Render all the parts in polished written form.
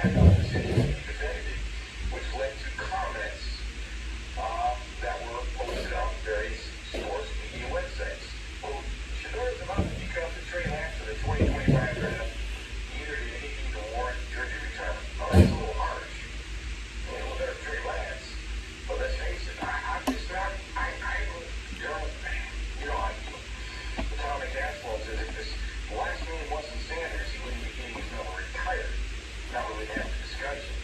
back on the decision he defended it, which led to comments that were posted on various sports media websites. Well, Shedeur is about to become the Trey Lance of the 2025 draft. Neither did anything to warrant jersey retirement. Well, that's a little harsh. You know, they're Trey Lance. But let's face it, I'm just not, Atomic Asphalt says if this last name wasn't Sanders, he wouldn't be getting his number retired. Not really have the discussion.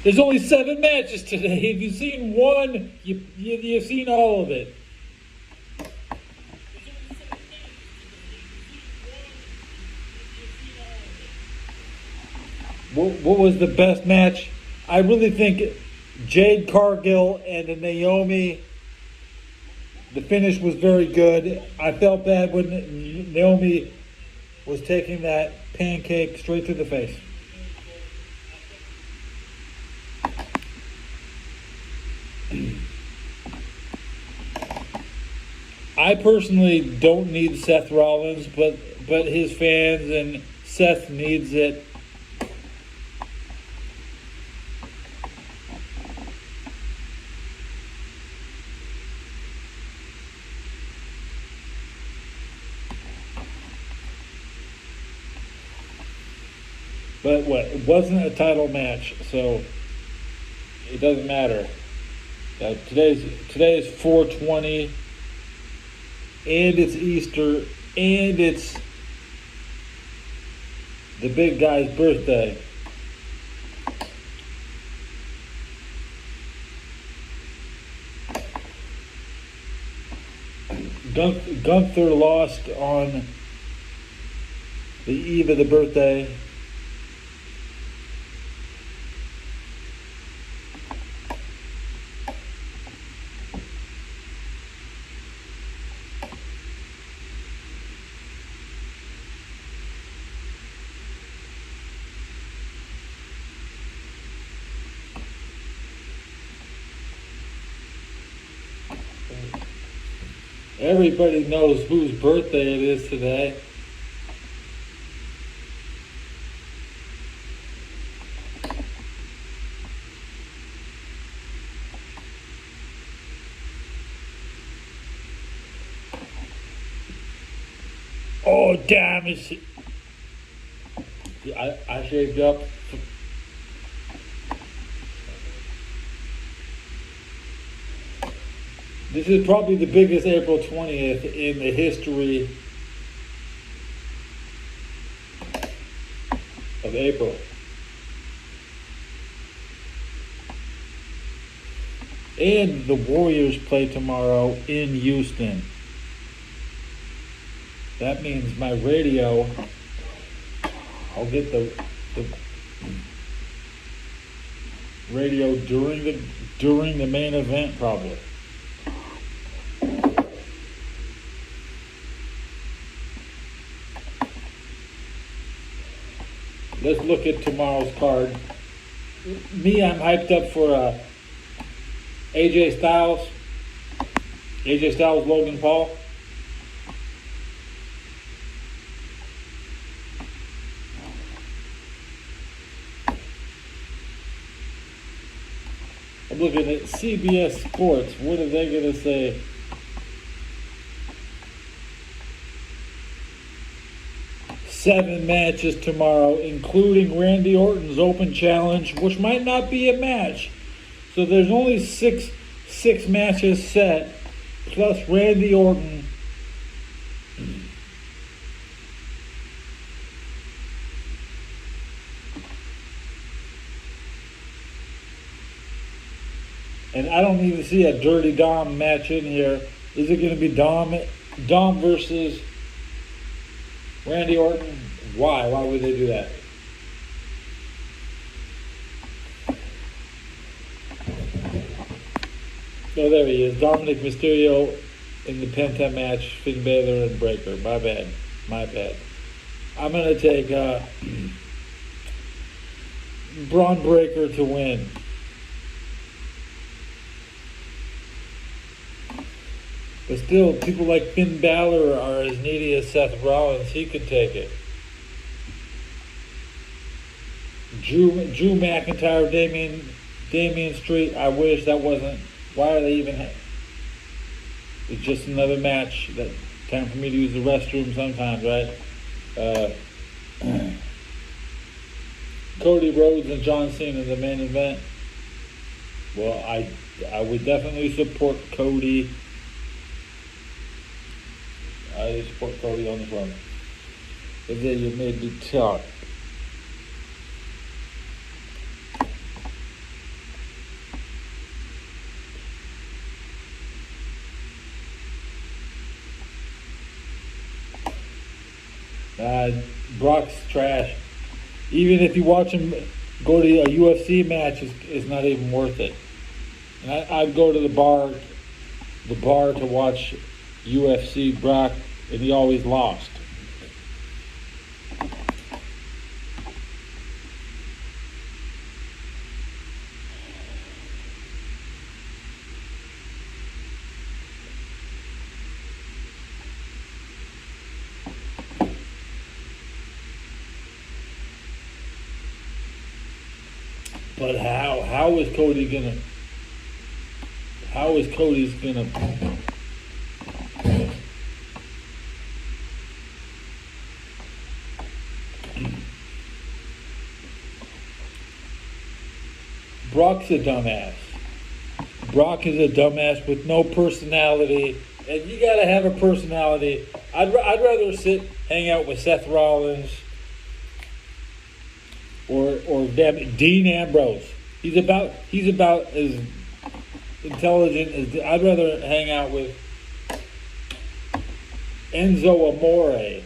There's only 7 matches today. If you've seen one, you've seen all of it. What was the best match? I really think Jade Cargill and Naomi. The finish was very good. I felt bad when Naomi was taking that pancake straight to the face. I personally don't need Seth Rollins, but his fans and Seth needs it. But what? It wasn't a title match, so it doesn't matter. Today's 420, and it's Easter, and it's the big guy's birthday. Gunther lost on the eve of the birthday. Everybody knows whose birthday it is today. Oh, damn it. I shaved up. This is probably the biggest April 20th in the history of April. And the Warriors play tomorrow in Houston. That means my radio, I'll get the radio during the main event probably. Let's look at tomorrow's card. Me, I'm hyped up for AJ Styles, Logan Paul. I'm looking at CBS Sports. What are they going to say? Seven matches tomorrow, including Randy Orton's Open Challenge, which might not be a match. So there's only six matches set, plus Randy Orton. And I don't even see a Dirty Dom match in here. Is it going to be Dom versus Randy Orton? Why? Why would they do that? Oh, there he is. Dominic Mysterio in the Penta match. Finn Balor and Breaker. My bad. I'm going to take Braun Breaker to win. But still, people like Finn Balor are as needy as Seth Rollins. He could take it. Drew McIntyre, Damian Street. I wish that wasn't. Why are they even? It's just another match. That time for me to use the restroom sometimes, right? Cody Rhodes and John Cena in the main event. Well, I would definitely support Cody. I support Cody on this one. And then you made me talk. Brock's trash. Even if you watch him go to a UFC match, it's not even worth it. And I'd go to the bar to watch UFC Brock, and he always lost. But how is Cody's gonna Brock's a dumbass. Brock is a dumbass with no personality, and you gotta have a personality. I'd rather hang out with Seth Rollins or Dean Ambrose. He's about as intelligent as. I'd rather hang out with Enzo Amore.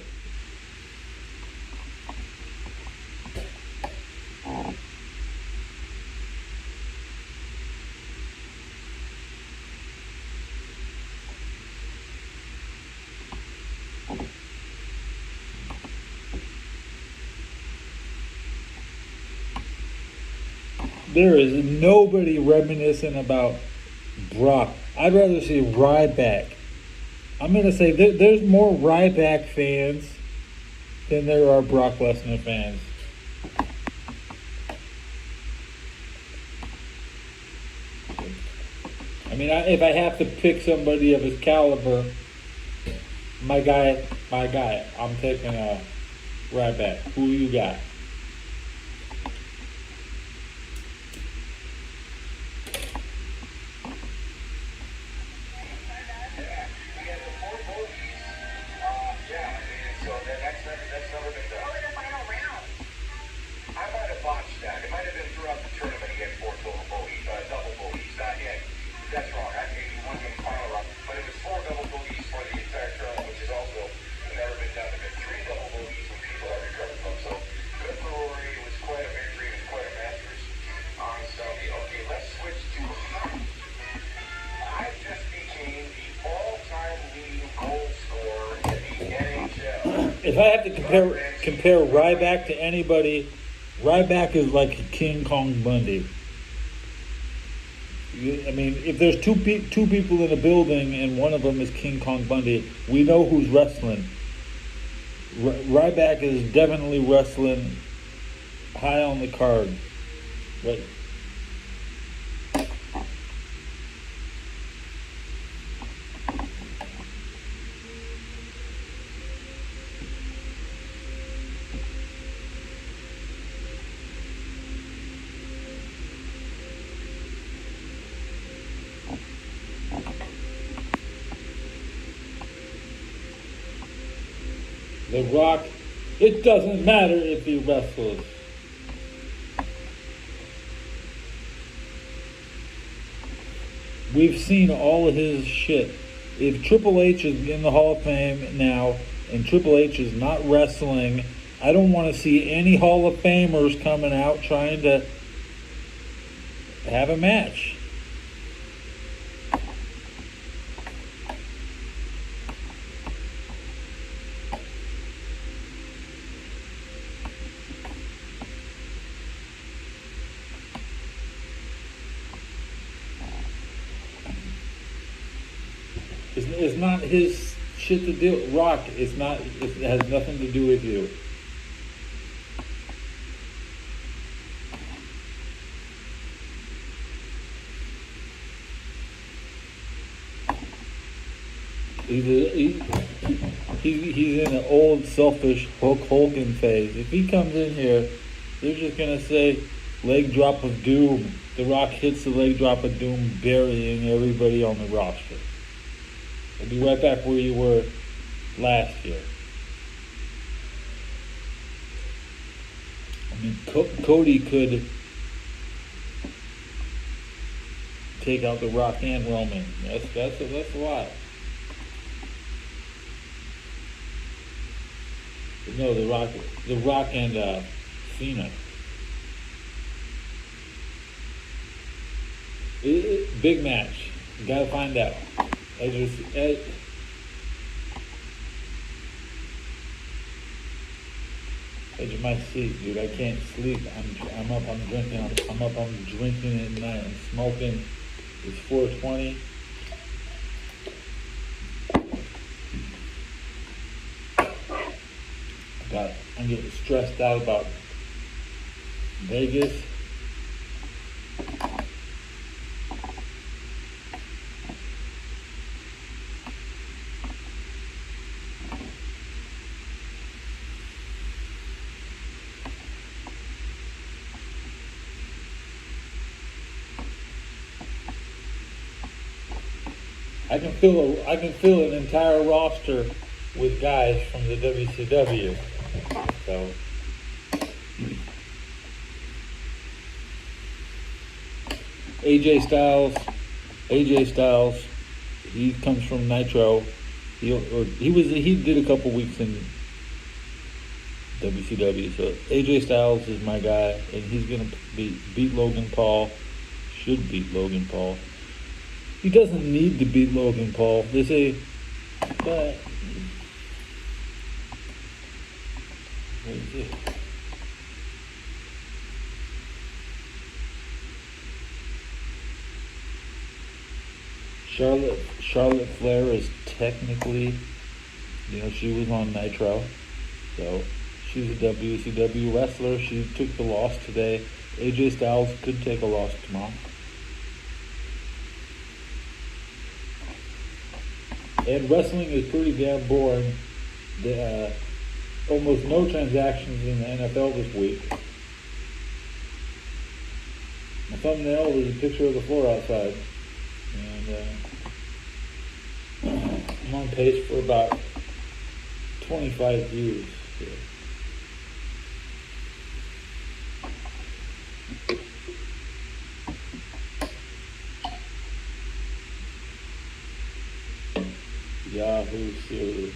There is nobody reminiscent about Brock. I'd rather see Ryback I'm gonna say there's more Ryback fans than there are Brock Lesnar fans. I mean, if I have to pick somebody of his caliber, my guy, I'm taking Ryback. Who you got? We had the four bogeys. Yeah, I mean, so that's never been done. What was the final round? I might have botched that. It might have been throughout the tournament. He had four total bogeys, double bogeys. Not yet. That's wrong. I think he won the final round, but it was four double bogeys for the entire tournament, which is also never been done. There have been three double bogeys when people have recovered from. So good for Rory. It was quite a victory. It was quite a Masters on Sunday. Okay, let's switch to hockey. I just became the all-time leading goal scorer in the NHL. If I have to compare Ryback to anybody, Ryback is like King Kong Bundy. I mean, if there's two people in a building and one of them is King Kong Bundy, we know who's wrestling. Ryback is definitely wrestling high on the card. Right. The Rock, it doesn't matter if he wrestles. We've seen all of his shit. If Triple H is in the Hall of Fame now and Triple H is not wrestling, I don't want to see any Hall of Famers coming out trying to have a match. It's not his shit to do. Rock, it's not. It has nothing to do with you. He's in an old selfish Hulk Hogan phase. If he comes in here, they're just gonna say leg drop of doom. The Rock hits the leg drop of doom, burying everybody on the roster. You'll be right back where you were last year. I mean, Cody could take out the Rock and Roman. That's a lot. But no, the Rock and Cena. Big match. You gotta find out. Edge of my seat, dude. I can't sleep. I'm up. I'm drinking. I'm up. I'm drinking at night. I'm smoking. It's 4:20. I'm getting stressed out about Vegas. I can fill an entire roster with guys from the WCW. So AJ Styles, he comes from Nitro. He did a couple weeks in WCW. So AJ Styles is my guy, and he's gonna beat Logan Paul. Should beat Logan Paul. He doesn't need to beat Logan Paul. They say, but what is this? Charlotte Flair is technically, she was on Nitro, so she's a WCW wrestler. She took the loss today. AJ Styles could take a loss tomorrow. And wrestling is pretty damn boring. Almost no transactions in the NFL this week. My thumbnail is a picture of the floor outside. And I'm on pace for about 25 views. So. Yahoo Series.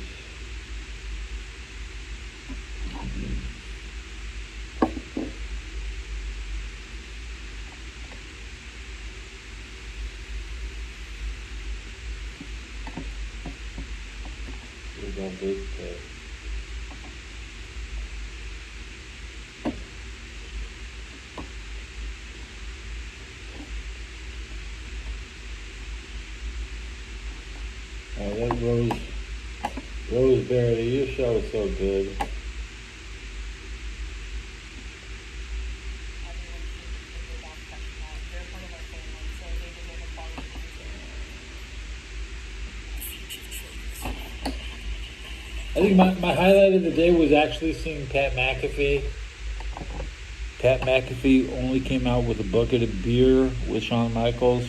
Here's our big pay. That Roseberry, your show is so good. I think my highlight of the day was actually seeing Pat McAfee. Pat McAfee only came out with a bucket of beer with Shawn Michaels.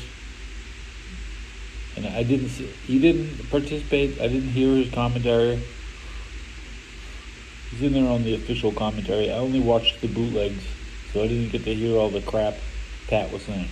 And he didn't participate. I didn't hear his commentary. He's in there on the official commentary. I only watched the bootlegs, so I didn't get to hear all the crap Pat was saying.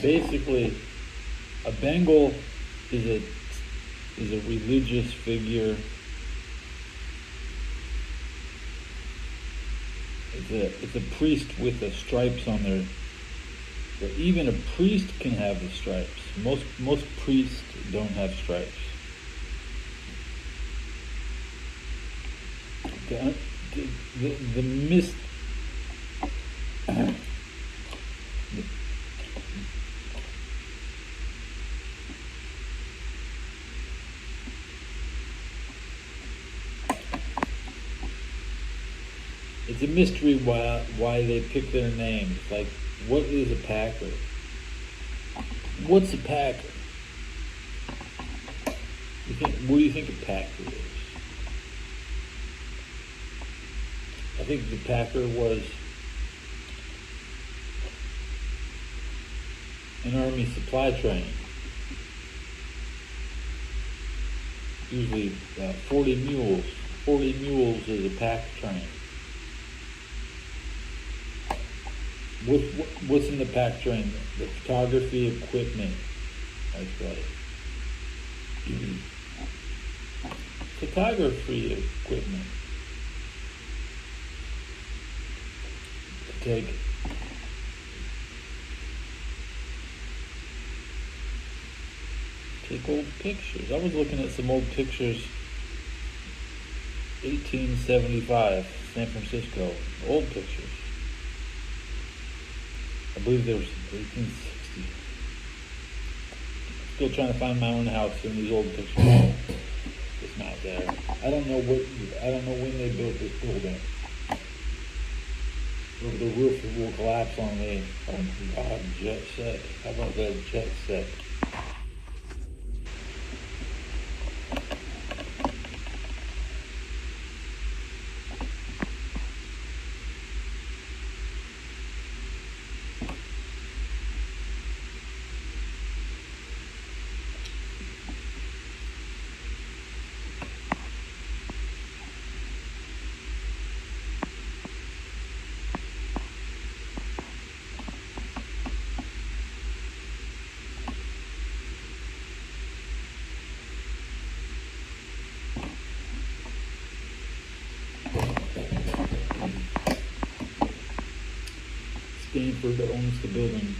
Basically, a Bengal is a religious figure. It's a priest with the stripes on their. But even a priest can have the stripes. Most priests don't have stripes. The mist. It's a mystery why they pick their names. Like, what is a Packer? What's a Packer? What do you think a Packer is? I think the Packer was an Army supply train. Usually 40 mules. 40 mules is a pack train. What's in the pack train? The photography equipment. That's right. Photography equipment. Take old pictures. I was looking at some old pictures. 1875, San Francisco. Old pictures. I believe there was 1860. Still trying to find my own house in these old pictures. there. I don't know when they built this building. The roof will collapse on me. Oh my God, jet set. How about that jet set? Stanford owns the building.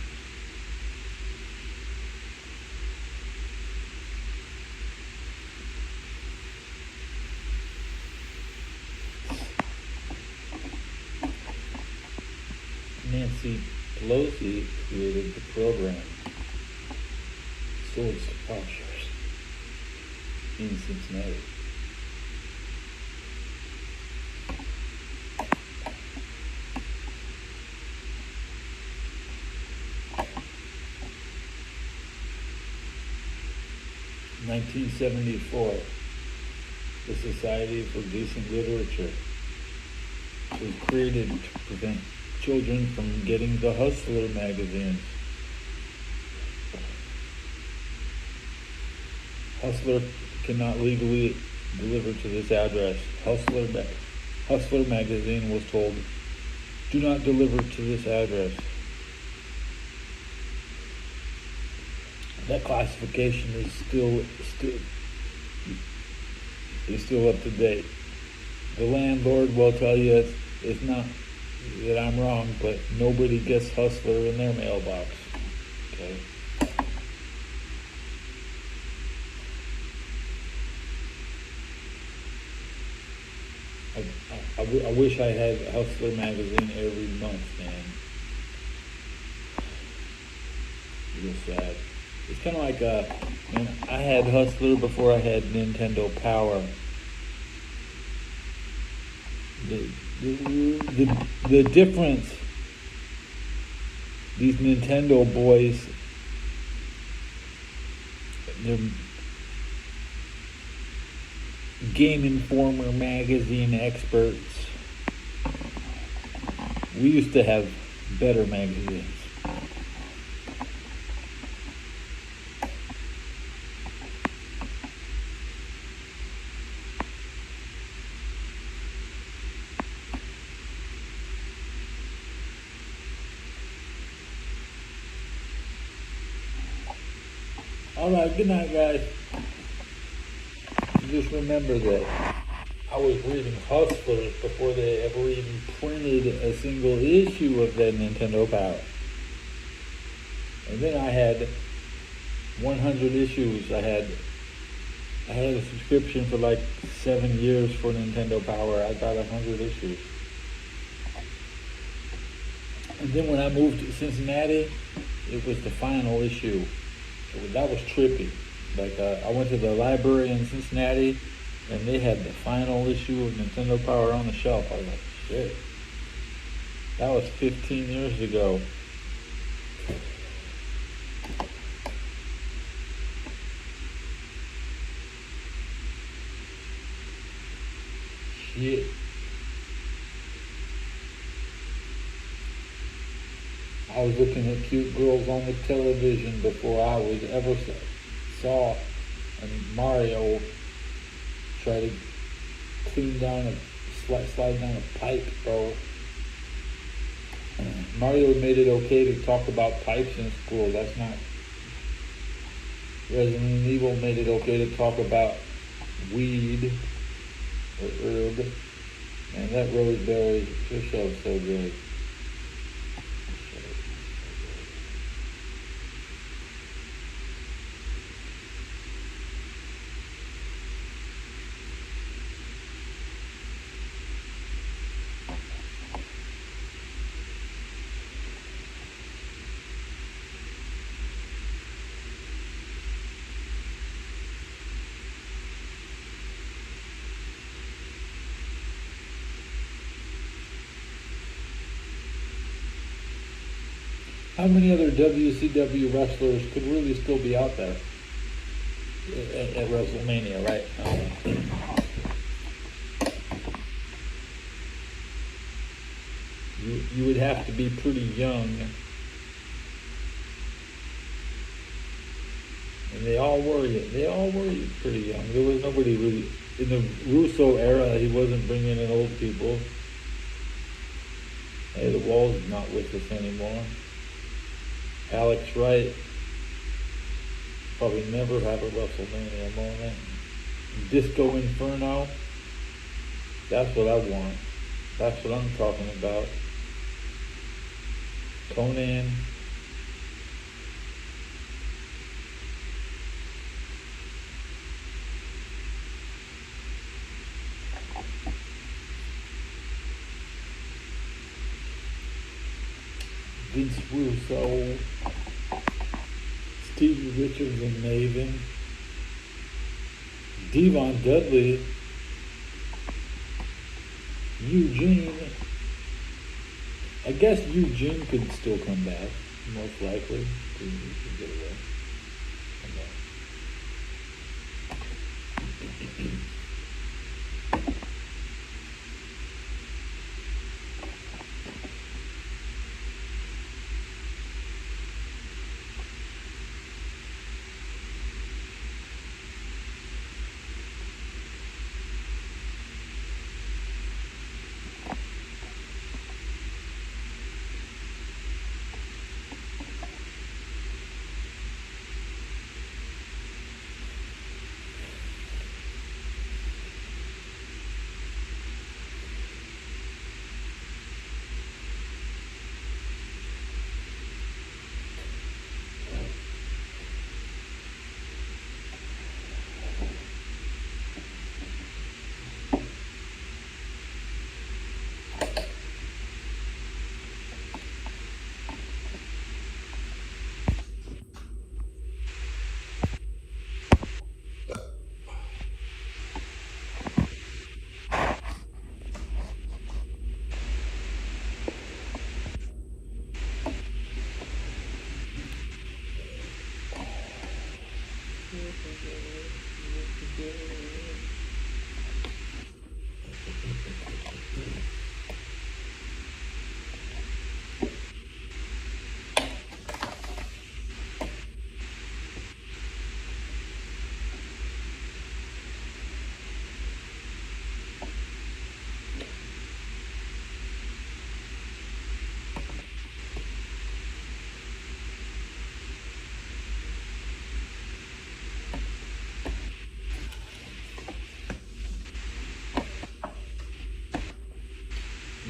Nancy Pelosi created the program, Swords to Plowshares, in Cincinnati. In 1974, the Society for Decent Literature was created to prevent children from getting the Hustler magazines. Hustler cannot legally deliver to this address. Hustler magazine was told, do not deliver to this address. That classification is still up to date. The landlord will tell you it's not that I'm wrong, but nobody gets Hustler in their mailbox. Okay. I wish I had Hustler magazine every month, man. Real sad. It's kind of like man, I had Hustler before I had Nintendo Power. The difference, these Nintendo boys, they're Game Informer magazine experts. We used to have better magazines. All right, good night, guys. Just remember that I was reading Hustlers before they ever even printed a single issue of that Nintendo Power. And then I had 100 issues. I had a subscription for like 7 years for Nintendo Power. I got 100 issues. And then when I moved to Cincinnati, it was the final issue. That was trippy. Like I went to the library in Cincinnati, and they had the final issue of Nintendo Power on the shelf. I was like, shit. That was 15 years ago. Shit. I was looking at cute girls on the television before I was ever saw Mario try to slide down a pipe, bro. Mario made it okay to talk about pipes in school. That's not. Resident Evil made it okay to talk about weed or herb. Man, that Roseberry fish show is so good. How many other WCW wrestlers could really still be out there at WrestleMania, right? You would have to be pretty young. And they all were pretty young. There was nobody really, in the Russo era, he wasn't bringing in old people. Hey, the Wall's not with us anymore. Alex Wright probably never have a WrestleMania moment. Disco Inferno, that's what I want. That's what I'm talking about. Conan. Vince Russo, Stevie Richards and Maven, Devon Dudley, Eugene. I guess Eugene could still come back, most likely. He could get away.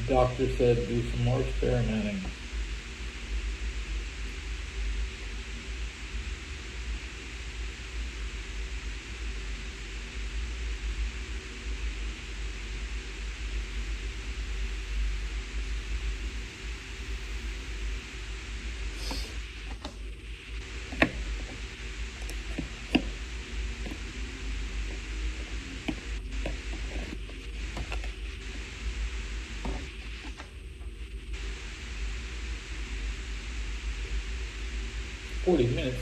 The doctor said do some more experimenting. $40.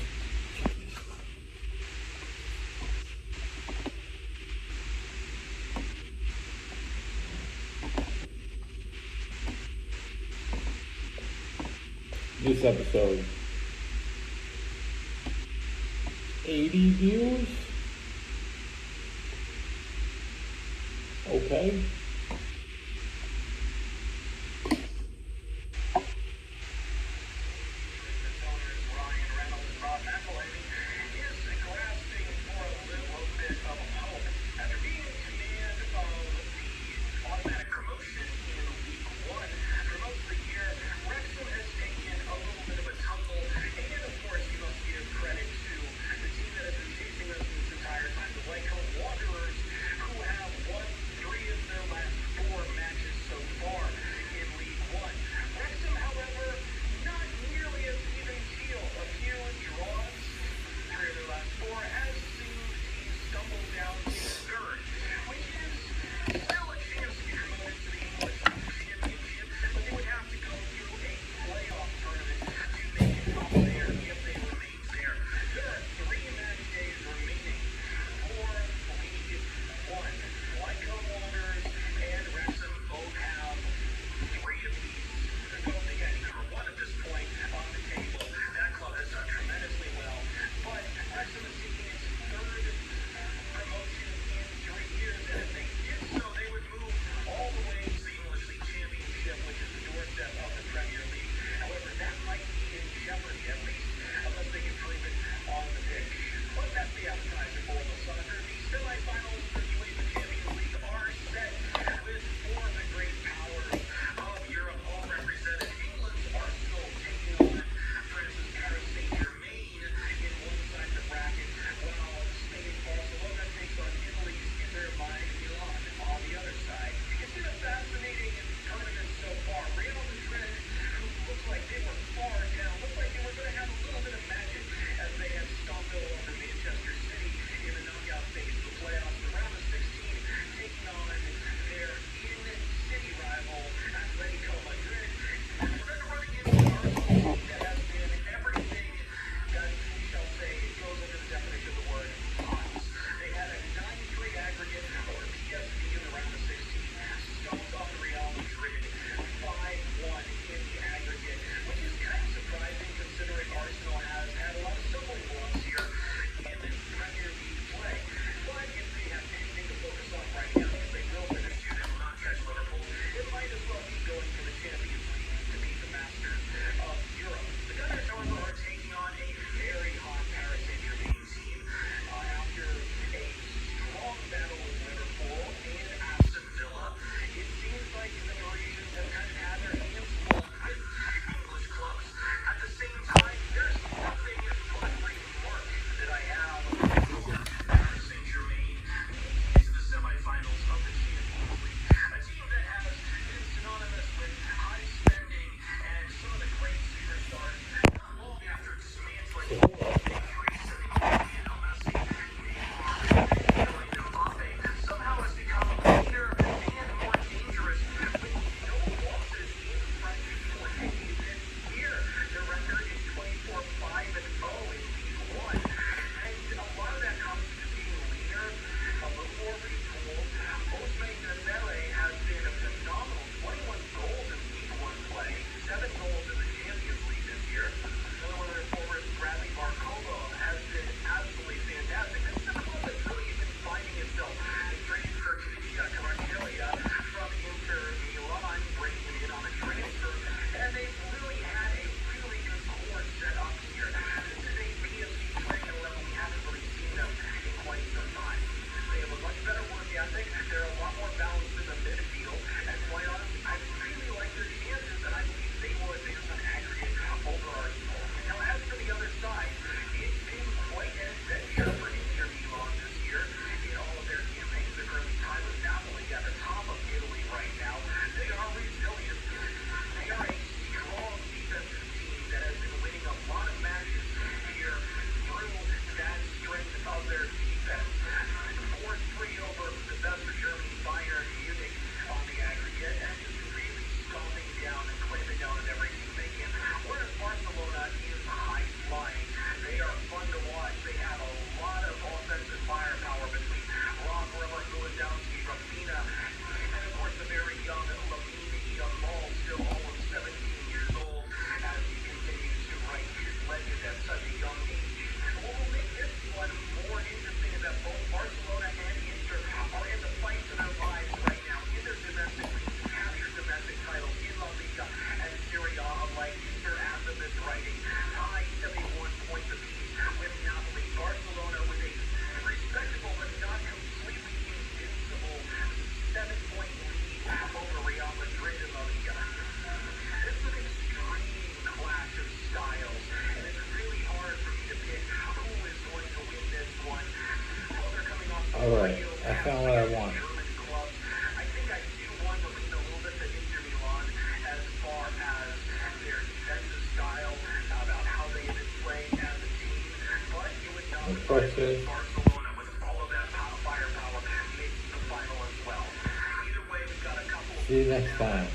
This episode, 80 views. Okay. Wanderers, who have won 3 of their last All right, I found what I want. I think I do want to lean a little bit to Inter Milan as far as their defensive style, about how they have been playing as a team. But it would not surprise me if Barcelona, with all of that firepower, makes the final as well. Either way, we've got a couple of See you next time.